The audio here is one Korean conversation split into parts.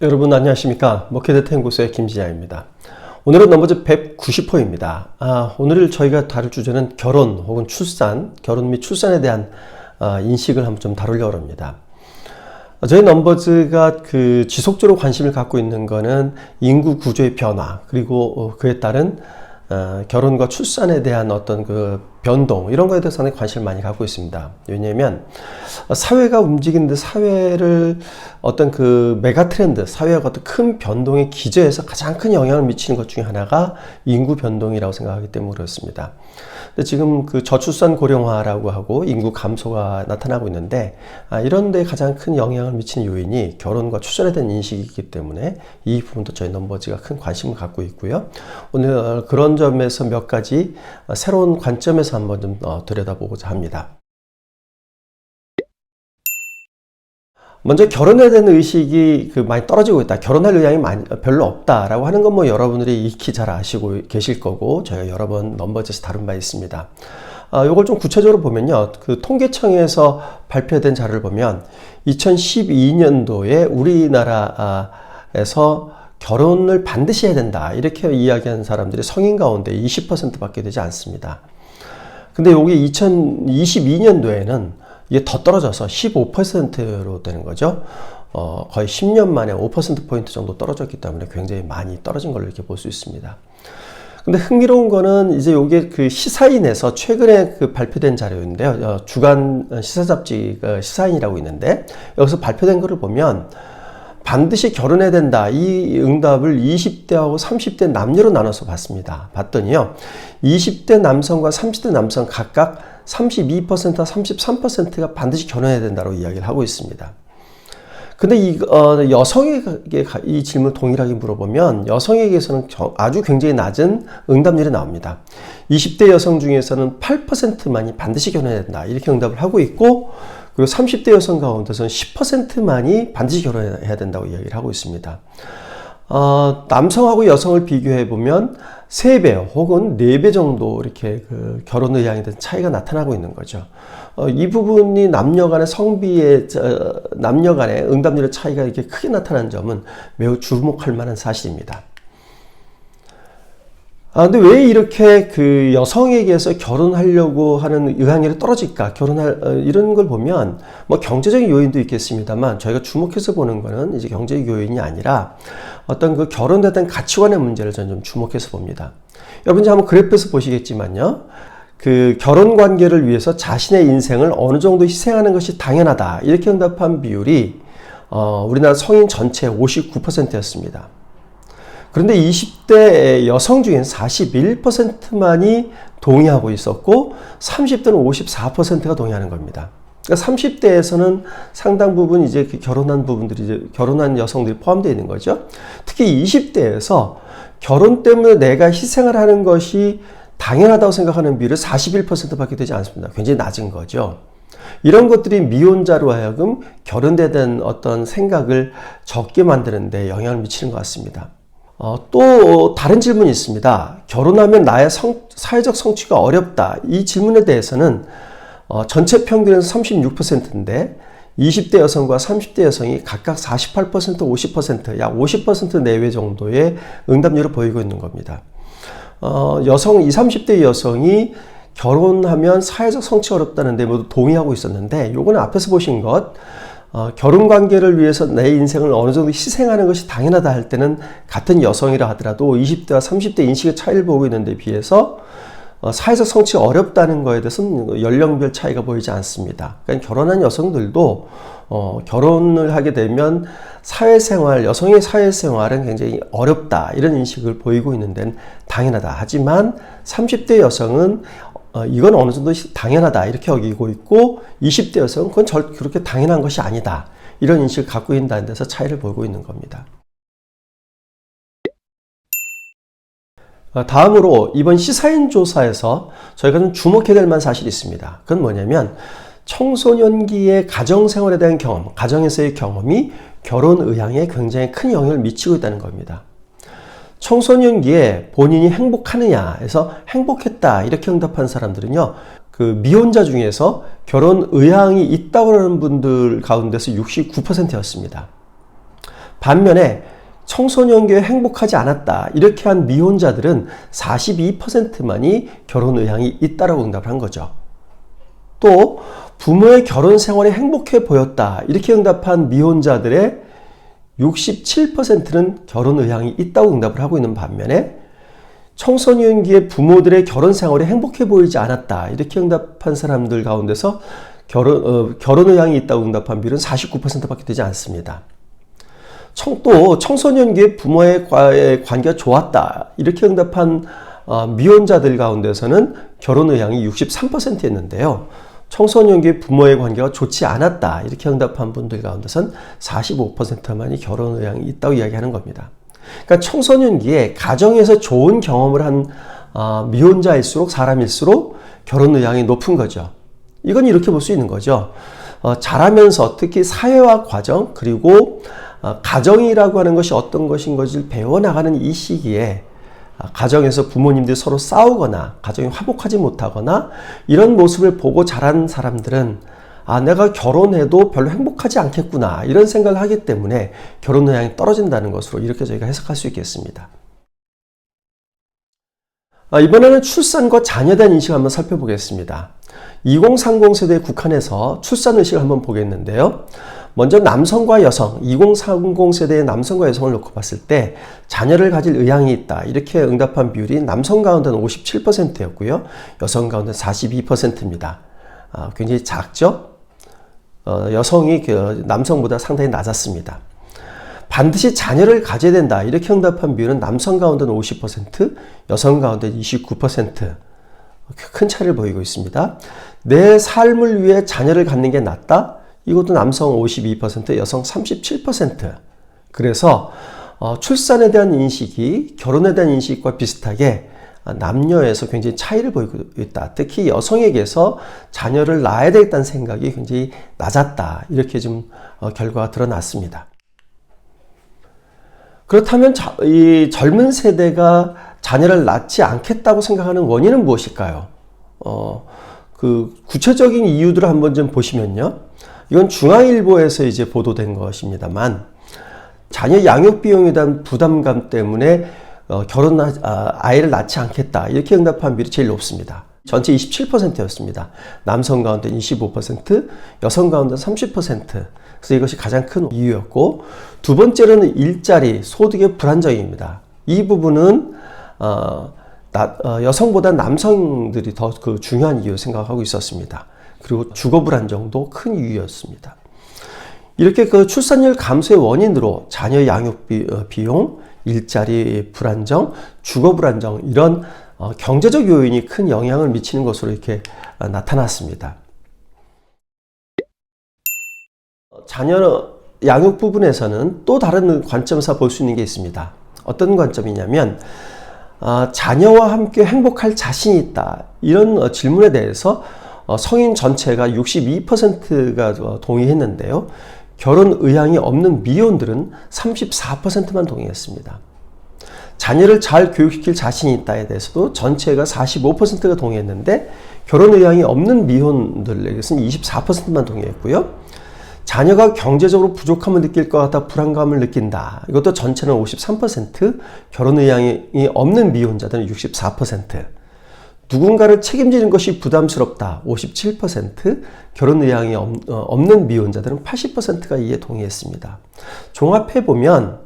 여러분 안녕하십니까. 목회대 연구소의 김진양입니다. 오늘은 넘버즈 190호입니다. 오늘 저희가 다룰 주제는 결혼 혹은 출산, 결혼 및 출산에 대한 인식을 한번 좀 다루려고 합니다. 저희 넘버즈가 지속적으로 관심을 갖고 있는 거는 인구 구조의 변화, 그리고 그에 따른 결혼과 출산에 대한 어떤 변동, 이런 거에 대해서 상당히 관심을 많이 갖고 있습니다. 왜냐하면 사회가 움직이는데 사회를 어떤 메가 트렌드, 사회가 어떤 큰 변동의 기저에서 가장 큰 영향을 미치는 것 중에 하나가 인구 변동이라고 생각하기 때문에 그렇습니다. 근데 지금 저출산 고령화라고 하고 인구 감소가 나타나고 있는데, 이런 데 가장 큰 영향을 미치는 요인이 결혼과 출산에 대한 인식이기 때문에 이 부분도 저희 넘버즈가 큰 관심을 갖고 있고요. 오늘 그런 점에서 몇 가지 새로운 관점에서 한번 좀 들여다보고자 합니다. 먼저 결혼에 대한 의식이 많이 떨어지고 있다, 결혼할 의향이 별로 없다라고 하는 건 여러분들이 익히 잘 아시고 계실 거고, 저희가 여러 번 넘버즈에서 다룬 바 있습니다. 요걸 좀 구체적으로 보면요, 통계청에서 발표된 자료를 보면 2012년도에 우리나라에서 결혼을 반드시 해야 된다 이렇게 이야기하는 사람들이 성인 가운데 20%밖에 되지 않습니다. 근데 여기 2022년도에는 이게 더 떨어져서 15%로 되는 거죠. 거의 10년 만에 5%포인트 정도 떨어졌기 때문에 굉장히 많이 떨어진 걸로 이렇게 볼 수 있습니다. 근데 흥미로운 거는 이제 요게 시사인에서 최근에 발표된 자료인데요. 주간 시사 잡지 시사인이라고 있는데, 여기서 발표된 거를 보면 반드시 결혼해야 된다, 이 응답을 20대하고 30대 남녀로 나눠서 봤더니요, 20대 남성과 30대 남성 각각 32%와 33%가 반드시 결혼해야 된다고 이야기를 하고 있습니다. 근데 여성에게 이 질문을 동일하게 물어보면 여성에게서는 아주 굉장히 낮은 응답률이 나옵니다. 20대 여성 중에서는 8%만이 반드시 결혼해야 된다 이렇게 응답을 하고 있고, 그리고 30대 여성 가운데서는 10%만이 반드시 결혼해야 된다고 이야기를 하고 있습니다. 남성하고 여성을 비교해 보면 3배 혹은 4배 정도 이렇게 결혼 의향에 대한 차이가 나타나고 있는 거죠. 이 부분이 남녀 간의 남녀 간의 응답률의 차이가 이렇게 크게 나타나는 점은 매우 주목할 만한 사실입니다. 근데 왜 이렇게 여성에게서 결혼하려고 하는 의향률이 떨어질까? 이런 걸 보면, 경제적인 요인도 있겠습니다만, 저희가 주목해서 보는 거는 이제 경제적 요인이 아니라 어떤 결혼에 대한 가치관의 문제를 저는 좀 주목해서 봅니다. 여러분, 이제 한번 그래프에서 보시겠지만요. 결혼 관계를 위해서 자신의 인생을 어느 정도 희생하는 것이 당연하다, 이렇게 응답한 비율이, 우리나라 성인 전체 59%였습니다. 그런데 20대 여성 중엔 41%만이 동의하고 있었고, 30대는 54%가 동의하는 겁니다. 그러니까 30대에서는 상당 부분 이제 결혼한 여성들이 포함되어 있는 거죠. 특히 20대에서 결혼 때문에 내가 희생을 하는 것이 당연하다고 생각하는 비율은 41%밖에 되지 않습니다. 굉장히 낮은 거죠. 이런 것들이 미혼자로 하여금 결혼에 대한 어떤 생각을 적게 만드는 데 영향을 미치는 것 같습니다. 또 다른 질문이 있습니다. 결혼하면 나의 사회적 성취가 어렵다, 이 질문에 대해서는 전체 평균에서 36%인데 20대 여성과 30대 여성이 각각 48%, 50%, 약 50% 내외 정도의 응답률을 보이고 있는 겁니다. 20, 30대 여성이 결혼하면 사회적 성취가 어렵다는데 모두 동의하고 있었는데, 요거는 앞에서 보신 것, 결혼 관계를 위해서 내 인생을 어느 정도 희생하는 것이 당연하다 할 때는 같은 여성이라 하더라도 20대와 30대 인식의 차이를 보고 있는데 비해서 사회적 성취가 어렵다는 거에 대해서는 연령별 차이가 보이지 않습니다. 그러니까 결혼한 여성들도 결혼을 하게 되면 여성의 사회생활은 굉장히 어렵다, 이런 인식을 보이고 있는 데는 당연하다. 하지만 30대 여성은 이건 어느 정도 당연하다 이렇게 여기고 있고, 20대 여성은 그건 그렇게 당연한 것이 아니다, 이런 인식을 갖고 있다는 데서 차이를 보이고 있는 겁니다. 다음으로 이번 시사인 조사에서 저희가 좀 주목해야 될 만한 사실이 있습니다. 그건 뭐냐면, 청소년기의 가정생활에 대한 경험, 가정에서의 경험이 결혼 의향에 굉장히 큰 영향을 미치고 있다는 겁니다. 청소년기에 본인이 행복하느냐 해서 행복했다 이렇게 응답한 사람들은요, 미혼자 중에서 결혼 의향이 있다고 하는 분들 가운데서 69%였습니다. 반면에 청소년기에 행복하지 않았다 이렇게 한 미혼자들은 42%만이 결혼 의향이 있다라고 응답을 한 거죠. 또 부모의 결혼 생활이 행복해 보였다 이렇게 응답한 미혼자들의 67%는 결혼 의향이 있다고 응답을 하고 있는 반면에 청소년기에 부모들의 결혼 생활이 행복해 보이지 않았다 이렇게 응답한 사람들 가운데서 결혼 의향이 있다고 응답한 비율은 49%밖에 되지 않습니다. 또 청소년기에 부모의 관계가 좋았다 이렇게 응답한 미혼자들 가운데서는 결혼 의향이 63%였는데요. 청소년기에 부모의 관계가 좋지 않았다 이렇게 응답한 분들 가운데선 45%만이 결혼 의향이 있다고 이야기하는 겁니다. 그러니까 청소년기에 가정에서 좋은 경험을 한 미혼자일수록 사람일수록 결혼 의향이 높은 거죠. 이건 이렇게 볼 수 있는 거죠. 자라면서 특히 사회화 과정 그리고 가정이라고 하는 것이 어떤 것인 것을 배워나가는 이 시기에 가정에서 부모님들이 서로 싸우거나 가정이 화목하지 못하거나 이런 모습을 보고 자란 사람들은 내가 결혼해도 별로 행복하지 않겠구나 이런 생각을 하기 때문에 결혼 의향이 떨어진다는 것으로 이렇게 저희가 해석할 수 있겠습니다. 이번에는 출산과 자녀에 대한 인식을 한번 살펴보겠습니다. 2030 세대에 국한해서 출산 의식을 한번 보겠는데요. 먼저 남성과 여성, 2030 세대의 남성과 여성을 놓고 봤을 때 자녀를 가질 의향이 있다 이렇게 응답한 비율이 남성 가운데는 57%였고요. 여성 가운데는 42%입니다. 굉장히 작죠? 여성이 남성보다 상당히 낮았습니다. 반드시 자녀를 가져야 된다 이렇게 응답한 비율은 남성 가운데는 50%, 여성 가운데는 29%. 큰 차이를 보이고 있습니다. 내 삶을 위해 자녀를 갖는 게 낫다? 이것도 남성 52%, 여성 37%. 그래서 출산에 대한 인식이 결혼에 대한 인식과 비슷하게 남녀에서 굉장히 차이를 보이고 있다. 특히 여성에게서 자녀를 낳아야 되겠다는 생각이 굉장히 낮았다. 이렇게 좀 결과가 드러났습니다. 그렇다면 이 젊은 세대가 자녀를 낳지 않겠다고 생각하는 원인은 무엇일까요? 구체적인 이유들을 한번 좀 보시면요. 이건 중앙일보에서 이제 보도된 것입니다만, 자녀 양육 비용에 대한 부담감 때문에 아이를 낳지 않겠다 이렇게 응답한 비율이 제일 높습니다. 전체 27%였습니다. 남성 가운데 25%, 여성 가운데 30%. 그래서 이것이 가장 큰 이유였고, 두 번째로는 일자리, 소득의 불안정입니다. 이 부분은 여성보다 남성들이 더 중요한 이유 생각하고 있었습니다. 그리고 주거 불안정도 큰 이유였습니다. 이렇게 출산율 감소의 원인으로 자녀 양육 비용, 일자리 불안정, 주거 불안정 이런 경제적 요인이 큰 영향을 미치는 것으로 이렇게 나타났습니다. 자녀 양육 부분에서는 또 다른 관점에서 볼 수 있는 게 있습니다. 어떤 관점이냐면 자녀와 함께 행복할 자신이 있다 이런 질문에 대해서 성인 전체가 62%가 동의했는데요. 결혼 의향이 없는 미혼들은 34%만 동의했습니다. 자녀를 잘 교육시킬 자신이 있다에 대해서도 전체가 45%가 동의했는데 결혼 의향이 없는 미혼들에게서는 24%만 동의했고요. 자녀가 경제적으로 부족함을 느낄 것 같아 불안감을 느낀다. 이것도 전체는 53%, 결혼 의향이 없는 미혼자들은 64%, 누군가를 책임지는 것이 부담스럽다. 57%, 결혼 의향이 없는 미혼자들은 80%가 이에 동의했습니다. 종합해보면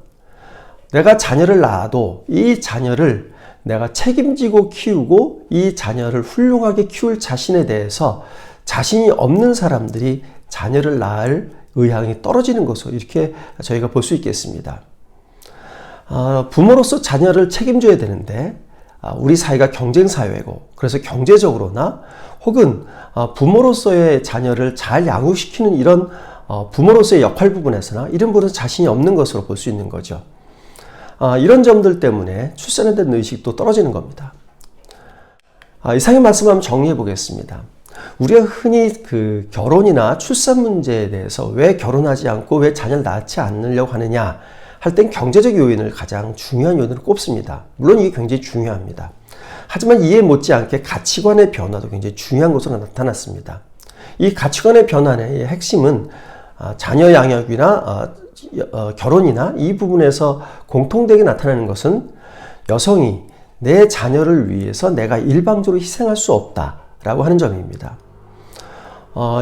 내가 자녀를 낳아도 이 자녀를 내가 책임지고 키우고 이 자녀를 훌륭하게 키울 자신에 대해서 자신이 없는 사람들이 자녀를 낳을 의향이 떨어지는 것으로 이렇게 저희가 볼 수 있겠습니다. 부모로서 자녀를 책임져야 되는데 우리 사회가 경쟁사회고 그래서 경제적으로나 혹은 부모로서의 자녀를 잘 양육시키는 이런 부모로서의 역할 부분에서나 이런 부분에서 자신이 없는 것으로 볼 수 있는 거죠. 이런 점들 때문에 출산에 대한 의식도 떨어지는 겁니다. 이상의 말씀을 한번 정리해 보겠습니다. 우리가 흔히 결혼이나 출산 문제에 대해서 왜 결혼하지 않고 왜 자녀를 낳지 않으려고 하느냐 할 땐 경제적 요인을 가장 중요한 요인으로 꼽습니다. 물론 이게 굉장히 중요합니다. 하지만 이에 못지않게 가치관의 변화도 굉장히 중요한 것으로 나타났습니다. 이 가치관의 변화의 핵심은 자녀 양육이나 결혼이나 이 부분에서 공통되게 나타나는 것은 여성이 내 자녀를 위해서 내가 일방적으로 희생할 수 없다라고 하는 점입니다.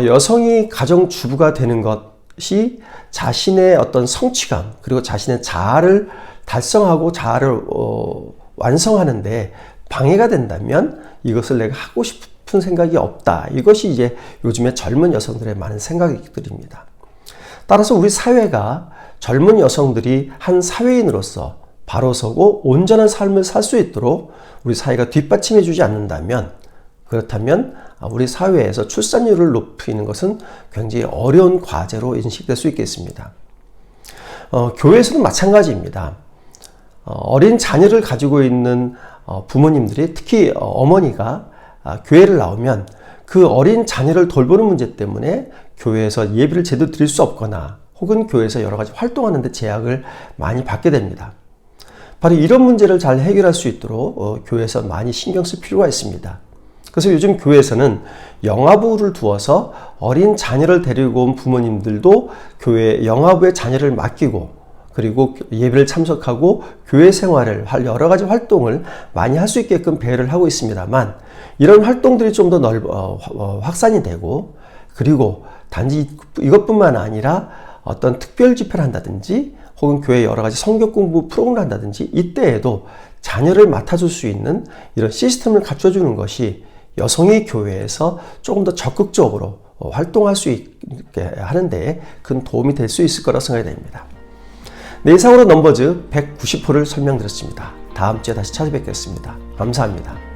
여성이 가정주부가 되는 것이 자신의 어떤 성취감 그리고 자신의 자아를 달성하고 자아를 완성하는데 방해가 된다면 이것을 내가 하고 싶은 생각이 없다. 이것이 이제 요즘의 젊은 여성들의 많은 생각들입니다. 따라서 우리 사회가 젊은 여성들이 한 사회인으로서 바로 서고 온전한 삶을 살 수 있도록 우리 사회가 뒷받침해 주지 않는다면, 그렇다면 우리 사회에서 출산율을 높이는 것은 굉장히 어려운 과제로 인식될 수 있겠습니다. 교회에서는 마찬가지입니다. 어린 자녀를 가지고 있는 부모님들이, 특히 어머니가 교회를 나오면 그 어린 자녀를 돌보는 문제 때문에 교회에서 예배를 제대로 드릴 수 없거나 혹은 교회에서 여러 가지 활동하는 데 제약을 많이 받게 됩니다. 바로 이런 문제를 잘 해결할 수 있도록 교회에서 많이 신경 쓸 필요가 있습니다. 그래서 요즘 교회에서는 영아부를 두어서 어린 자녀를 데리고 온 부모님들도 교회 영아부에 자녀를 맡기고 그리고 예배를 참석하고 교회 생활을 할 여러 가지 활동을 많이 할 수 있게끔 배려를 하고 있습니다만, 이런 활동들이 좀 더 확산이 되고, 그리고 단지 이것뿐만 아니라 어떤 특별 집회를 한다든지 혹은 교회 여러 가지 성경 공부 프로그램을 한다든지 이때에도 자녀를 맡아줄 수 있는 이런 시스템을 갖춰주는 것이 여성이 교회에서 조금 더 적극적으로 활동할 수 있게 하는 데 큰 도움이 될 수 있을 거라 생각이 됩니다. 네, 이상으로 넘버즈 190호를 설명드렸습니다. 다음 주에 다시 찾아뵙겠습니다. 감사합니다.